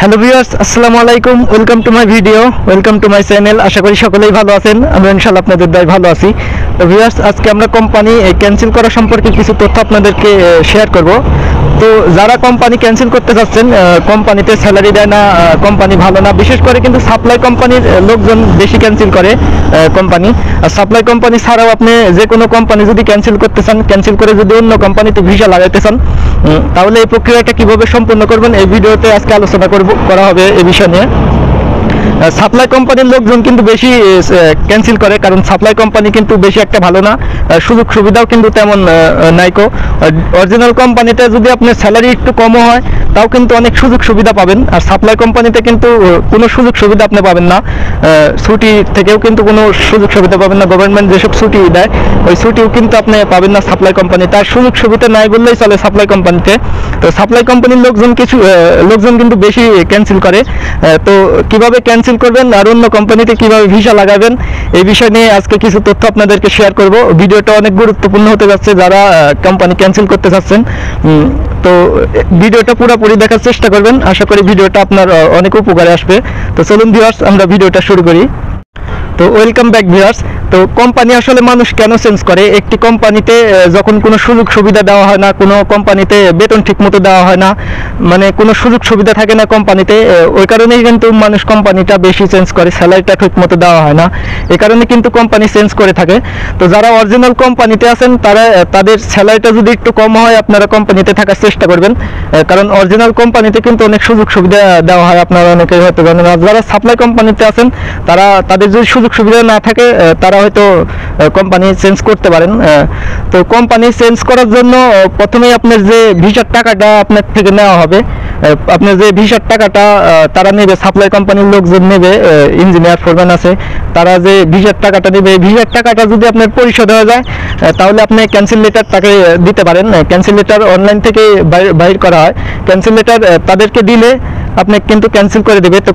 Hello viewers, আসসালামু আলাইকুম। Welcome to my video, welcome to my channel. আশা করি সকলেই ভালো আছেন। আমরা ইনশাআল্লাহ আপনাদের দয়ায় ভালো আছি। তো ভিউয়ার্স, আজকে আমরা কোম্পানি ক্যান্সেল করা সম্পর্কে কিছু তথ্য আপনাদেরকে শেয়ার করব। তো যারা কোম্পানি ক্যান্সেল করতে চাচ্ছেন, কোম্পানিতে স্যালারি দেয় না, কোম্পানি ভালো না, বিশেষ করে কিন্তু সাপ্লাই কোম্পানির লোকজন বেশি ক্যান্সেল করে কোম্পানি। আর সাপ্লাই কোম্পানি ছাড়াও আপনি যে কোনো কোম্পানি যদি ক্যান্সেল করতে চান, ক্যান্সেল করে যদি অন্য কোম্পানিতে ভিসা লাগাইতে চান, তাহলে এই প্রক্রিয়াটা কিভাবে সম্পন্ন করবেন এই ভিডিওতে আজকে আলোচনা করা হবে এই বিষয় নিয়ে। সাপ্লাই কোম্পানির লোকজন কিন্তু বেশি ক্যান্সেল করে, কারণ সাপ্লাই কোম্পানি কিন্তু বেশি একটা ভালো না, সুযোগ সুবিধাও কিন্তু তেমন নাইকো। অরিজিনাল কোম্পানিতে যদি আপনার স্যালারি একটু কমও হয় তাও কিন্তু অনেক সুযোগ সুবিধা পাবেন, আর সাপ্লাই কোম্পানিতে কিন্তু কোনো সুযোগ সুবিধা আপনি পাবেন না। ছুটি থেকেও কিন্তু কোনো সুযোগ সুবিধা পাবেন না, গভর্নমেন্ট যেসব ছুটি দেয় ওই ছুটিও কিন্তু আপনি পাবেন না সাপ্লাই কোম্পানি। তার সুযোগ সুবিধা নাই বললেই চলে সাপ্লাই কোম্পানিতে। তো সাপ্লাই কোম্পানির লোকজন কিন্তু বেশি ক্যান্সেল করে। তো কিভাবে ক্যান্সেল করবেন আর অন্য কোম্পানিতে কিভাবে ভিসা লাগাবেন এই বিষয় নিয়ে আজকে কিছু তথ্য আপনাদেরকে শেয়ার করব। ভিডিওটা অনেক গুরুত্বপূর্ণ হতে যাচ্ছে যারা কোম্পানি ক্যান্সেল করতে চাচ্ছেন। তো ভিডিওটা পুরোপুরি দেখার চেষ্টা করবেন, আশা করি ভিডিওটা আপনার অনেক উপকারে আসবে। তো চলুন ভিউয়ার্স, আমরা ভিডিওটা শুরু করি। তো ওয়েলকাম ব্যাক ভিউয়ার্স। তো কোম্পানি আসলে মানুষ কেন চেঞ্জ করে? একটি কোম্পানিতে যখন কোনো সুযোগ সুবিধা দেওয়া হয় না, কোনো কোম্পানিতে বেতন ঠিকমতো দেওয়া হয় না, মানে কোনো সুযোগ সুবিধা থাকে না কোম্পানিতে, ওই কারণেই কিন্তু মানুষ কোম্পানিটা বেশি চেঞ্জ করে, স্যালারিটা ঠিকমতো দেওয়া হয় না, এই কারণে কিন্তু কোম্পানি চেঞ্জ করে থাকে। তো যারা অরিজিনাল কোম্পানিতে আছেন তাদের স্যালারিটা যদি একটু কম হয় আপনারা কোম্পানিতে থাকার চেষ্টা করবেন, কারণ অরিজিনাল কোম্পানিতে কিন্তু অনেক সুযোগ সুবিধা দেওয়া হয়, আপনারা অনেকেই হয়তো জানেন। আর যারা সাপ্লাই কোম্পানিতে আছেন তাদের যদি সুযোগ সুবিধা না থাকে তারা হয়তো কোম্পানি চেঞ্জ করতে পারেন। তো কোম্পানি চেঞ্জ করার জন্য প্রথমেই আপনার যে ভিসার টাকাটা আপনার থেকে নেওয়া হবে, আপনার যে ভিসার টাকাটা তারা নেবে, সাপ্লাই কোম্পানির লোকজন নেবে, ইঞ্জিনিয়ার ফোরম্যান আছে, তারা যে ভিসার টাকাটা নেবে, ভিসার টাকাটা যদি আপনার পরিশোধ হয়ে যায় তাহলে আপনি ক্যান্সেল লেটার তাকে দিতে পারেন। ক্যান্সেল লেটার অনলাইন থেকে বাইর করা হয়। ক্যান্সেল লেটার তাদেরকে দিলে আপনি কিন্তু ক্যান্সেল করে দেবে। তো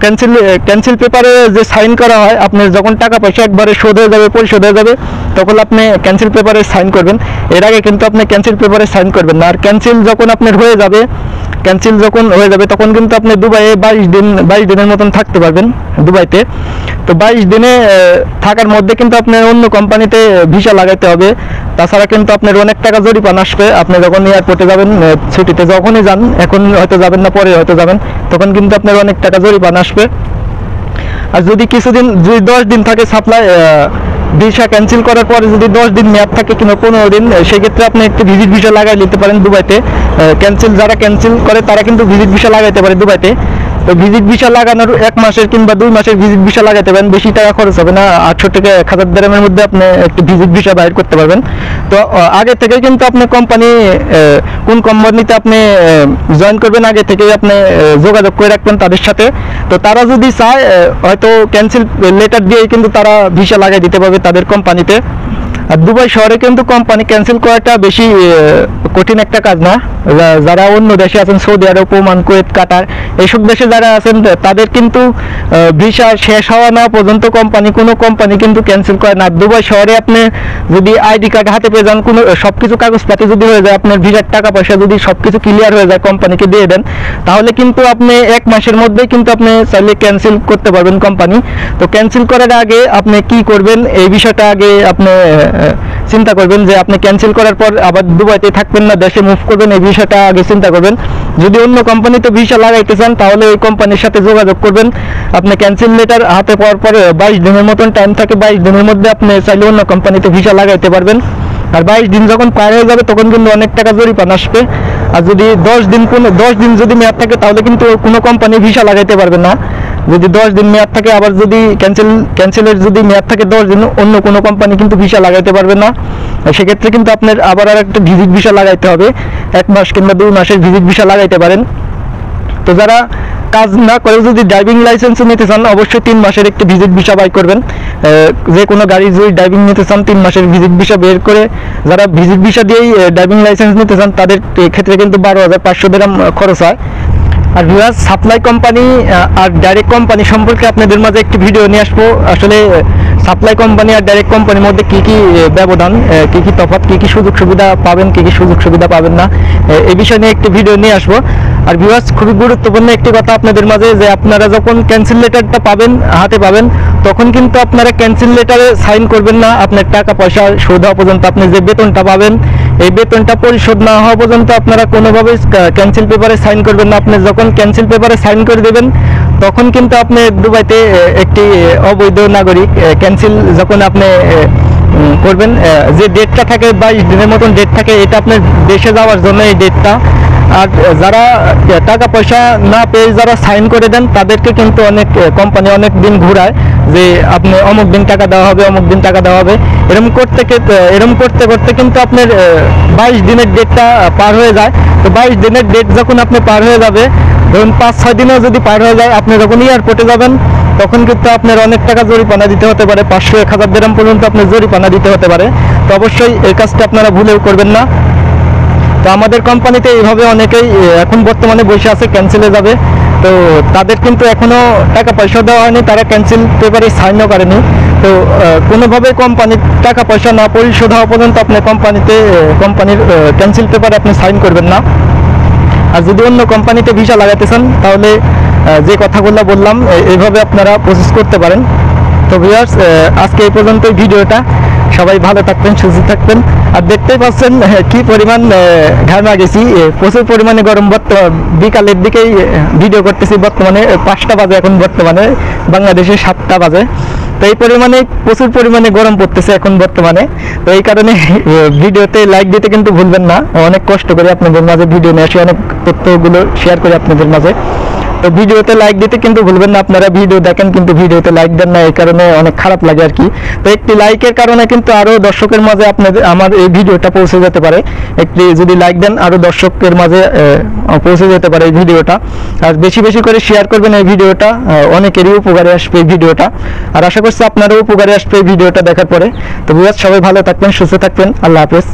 ক্যান্সেল পেপারে যে সাইন করা হয়, আপনার যখন টাকা পয়সা একবারে শোধ হয়ে যাবে, পরিশোধ হয়ে যাবে, তখন আপনি ক্যান্সেল পেপারে সাইন করবেন। এর আগে কিন্তু আপনি ক্যান্সেল পেপারে সাইন করবেন না। আর ক্যান্সেল যখন আপনার হয়ে যাবে তখন কিন্তু আপনি দুবাইয়ে 22 দিনের মতন থাকতে পারবেন দুবাইতে। তো 22 দিনে থাকার মধ্যে কিন্তু আপনার অন্য কোম্পানিতে ভিসা লাগাইতে হবে। তাছাড়া কিন্তু আপনার অনেক টাকা জরিমানা আসবে। আপনি যখন এয়ারপোর্টে যাবেন, ছুটিতে যখনই যান, এখন হয়তো যাবেন না, পরে হয়তো যাবেন, তখন কিন্তু আপনার অনেক টাকা জরিমানা আসবে। আর যদি 10 দিন থাকে সাপ্লাই ভিসা ক্যান্সেল করার পরে, যদি 10 দিন মেয়াদ থাকে কিংবা 15 দিন, সেক্ষেত্রে আপনি একটি ভিজিট ভিসা লাগাই নিতে পারেন দুবাইতে। যারা ক্যান্সেল করে তারা কিন্তু ভিজিট ভিসা লাগাইতে পারে দুবাইতে। তো ভিজিট ভিসা লাগানোর 1 মাসের কিংবা 2 মাসের ভিজিট ভিসা লাগাইতে পারেন, বেশি টাকা খরচ হবে না। 800 থেকে 1000 দিরহামের মধ্যে আপনি একটি ভিজিট ভিসা বাইর করতে পারবেন। তো আগে থেকে কিন্তু আপনি কোন কোম্পানিতে আপনি জয়েন করবেন আগে থেকেই আপনি যোগাযোগ করে রাখবেন তাদের সাথে। তো তারা যদি চায় হয়তো ক্যান্সেল লেটার দিয়ে কিন্তু তারা ভিসা লাগাই দিতে পারবে তাদের কোম্পানিতে। আর দুবাই শহরে কিন্তু কোম্পানি ক্যান্সেল করাটা বেশি কঠিন একটা কাজ না। যারা অন্য দেশে আছেন, সৌদি আরব, ওমান, কুয়েত, কাতার, এইসব দেশে যারা আছেন তাদের কিন্তু ভিসা শেষ হওয়া না পর্যন্ত কোনো কোম্পানি কিন্তু ক্যান্সেল করে না। দুবাই শহরে আপনি যদি আইডি কার্ড হাতে পেয়ে যান, কোনো সবকিছু কাগজপাতি যদি হয়ে যায়, আপনার ভিসার টাকা পয়সা যদি সবকিছু ক্লিয়ার হয়ে যায়, কোম্পানিকে দিয়ে দেন, তাহলে কিন্তু আপনি 1 মাসের মধ্যেই কিন্তু আপনি চাইলে ক্যান্সেল করতে পারবেন কোম্পানি। তো ক্যান্সেল করার আগে আপনি কি করবেন এই বিষয়টা আগে আপনি চিন্তা করবেন, যে আপনি ক্যান্সেল করার পর আবার দুবাইতে থাকবেন না, দেশে মুভ করবেন, এই বিষয়টা আগে চিন্তা করবেন। যদি অন্য কোম্পানিতে ভিসা লাগাইতে চান তাহলে ওই কোম্পানির সাথে যোগাযোগ করবেন। আপনি ক্যান্সেল লেটার হাতে পাওয়ার পরে 22 দিনের মতন টাইম থাকে, 22 দিনের মধ্যে আপনি চাইলে অন্য কোম্পানিতে ভিসা লাগাইতে পারবেন। আর 22 দিন যখন পার হয়ে যাবে তখন কিন্তু অনেক টাকা জরিমানা আসবে। আর যদি 10 দিন যদি মেয়াদ থাকে তাহলে কিন্তু কোনো কোম্পানি ভিসা লাগাইতে পারবে না। যদি 10 দিন মেয়াদ থাকে, আবার যদি ক্যান্সেলের যদি মেয়াদ থাকে 10 দিন, অন্য কোনো কোম্পানি কিন্তু ভিসা লাগাইতে পারবে না। সেক্ষেত্রে কিন্তু আপনার আবার একটা ভিজিট ভিসা লাগাইতে হবে, 1 মাস কিংবা 2 মাসের ভিজিট ভিসা লাগাইতে পারেন। তো যারা কাজ না করে যদি ড্রাইভিং লাইসেন্স নিতে চান, অবশ্যই 3 মাসের একটি ভিজিট ভিসা বাই করবেন। যে কোনো গাড়ি যদি ড্রাইভিং নিতে চান 3 মাসের ভিজিট ভিসা বের করে, যারা ভিজিট ভিসা দিয়েই ড্রাইভিং লাইসেন্স নিতে চান তাদের ক্ষেত্রে কিন্তু 12,500 দিরহাম খরচ হয়। আর ভিউয়ার্স, সাপ্লাই কোম্পানি আর ডাইরেক্ট কোম্পানি সম্পর্কে আপনাদের মাঝে একটি ভিডিও নিয়ে আসবো। আসলে সাপ্লাই কোম্পানি আর ডাইরেক্ট কোম্পানির মধ্যে কি কি ব্যবধান, কি কি তফাৎ, কি কি সুযোগ সুবিধা পাবেন, কি কি সুযোগ সুবিধা পাবেন না, এই বিষয় নিয়ে একটি ভিডিও নিয়ে আসবো। আর ভিউয়ার্স, খুবই গুরুত্বপূর্ণ একটি কথা আপনাদের মাঝে, যে আপনারা যখন ক্যান্সেল লেটারটা পাবেন, হাতে পাবেন, তখন কিন্তু আপনারা ক্যান্সেল লেটারে সাইন করবেন না। আপনার টাকা পয়সা শোধ হওয়া পর্যন্ত, আপনি যে বেতনটা পাবেন এই বেতনটা পরিশোধ না হওয়া পর্যন্ত আপনারা কোনোভাবে ক্যান্সেল পেপারে সাইন করবেন না। আপনি যখন ক্যান্সেল পেপারে সাইন করে দেবেন, তখন কিন্তু আপনি দুবাইতে একটি অবৈধ নাগরিক। ক্যান্সেল যখন আপনি করবেন, যে ডেটটা থাকে 22 দিনের মতন ডেট থাকে, এটা আপনার দেশে যাওয়ার জন্য এই ডেটটা। আর যারা টাকা পয়সা না পেয়ে যারা সাইন করে দেন, তাদেরকে কিন্তু অনেক কোম্পানি অনেক দিন ঘুরায়, যে আপনি অমুক দিন টাকা দেওয়া হবে, অমুক দিন টাকা দেওয়া হবে। এরকম করতে করতে কিন্তু আপনার 22 দিনের ডেটটা পার হয়ে যায়। তো 22 দিনের ডেট যখন আপনি পার হয়ে যাবে, ধরুন 5-6 দিনও যদি পার হয়ে যায়, আপনি যখন এয়ারপোর্টে যাবেন, তখন কিন্তু আপনার অনেক টাকা জরিমানা দিতে হতে পারে, 500-1000 দিরহাম পর্যন্ত আপনার জরিমানা দিতে হতে পারে। তো অবশ্যই এই কাজটা আপনারা ভুলেও করবেন না। তো আমাদের কোম্পানিতে এইভাবে অনেকেই এখন বর্তমানে বসে আছে, ক্যান্সেলে যাবে। তো তাদের কিন্তু এখনো টাকা পয়সা দেওয়া হয়নি, তারা ক্যান্সেল পেপারে সাইনও করেনি। তো কোনোভাবে কোম্পানির টাকা পয়সা না পরিশোধ হওয়া পর্যন্ত আপনি কোম্পানির ক্যান্সেল পেপারে আপনি সাইন করবেন না। আর যদি অন্য কোম্পানিতে ভিসা লাগাতে চান, তাহলে যে কথাগুলো বললাম এইভাবে আপনারা প্রসেস করতে পারেন। তো ভিউয়ার্স, আজকে এই পর্যন্তই ভিডিওটা। সবাই ভালো থাকবেন, সুস্থ থাকবেন। আর দেখতেই পাচ্ছেন কি পরিমাণ ঘামা গেছি, প্রচুর পরিমাণে গরম। বিকালের দিকেই ভিডিও করতেছি, বর্তমানে 5টা বাজে, এখন বর্তমানে বাংলাদেশে 7টা বাজে। তো এই পরিমাণে প্রচুর পরিমাণে গরম পড়তেছে এখন বর্তমানে। তো এই কারণে ভিডিওতে লাইক দিতে কিন্তু ভুলবেন না। অনেক কষ্ট করে আপনাদের মাঝে ভিডিও নিয়ে আসি, অনেক তথ্যগুলো শেয়ার করি আপনাদের মাঝে। তো ভিডিওতে লাইক দিতে কিন্তু ভুলবেন না। আপনারা ভিডিও দেখেন কিন্তু ভিডিওতে লাইক দেন না, এই কারণে অনেক খারাপ লাগে আর কি। তো একটি লাইকের কারণে কিন্তু আরো দর্শকের মাঝে আমার এই ভিডিওটা পৌঁছে যেতে পারে। একটি যদি লাইক দেন, আরো দর্শকের মাঝে পৌঁছে যেতে পারে এই ভিডিওটা। আর বেশি বেশি করে শেয়ার করবেন এই ভিডিওটা, অনেকেরই উপকারে আসবে এই ভিডিওটা। আর আশা করছি আপনারও উপকারে আসবে এই ভিডিওটা দেখার পরে। তো ভিউয়ার্স, সবাই ভালো থাকবেন, সুস্থ থাকবেন। আল্লাহ হাফেজ।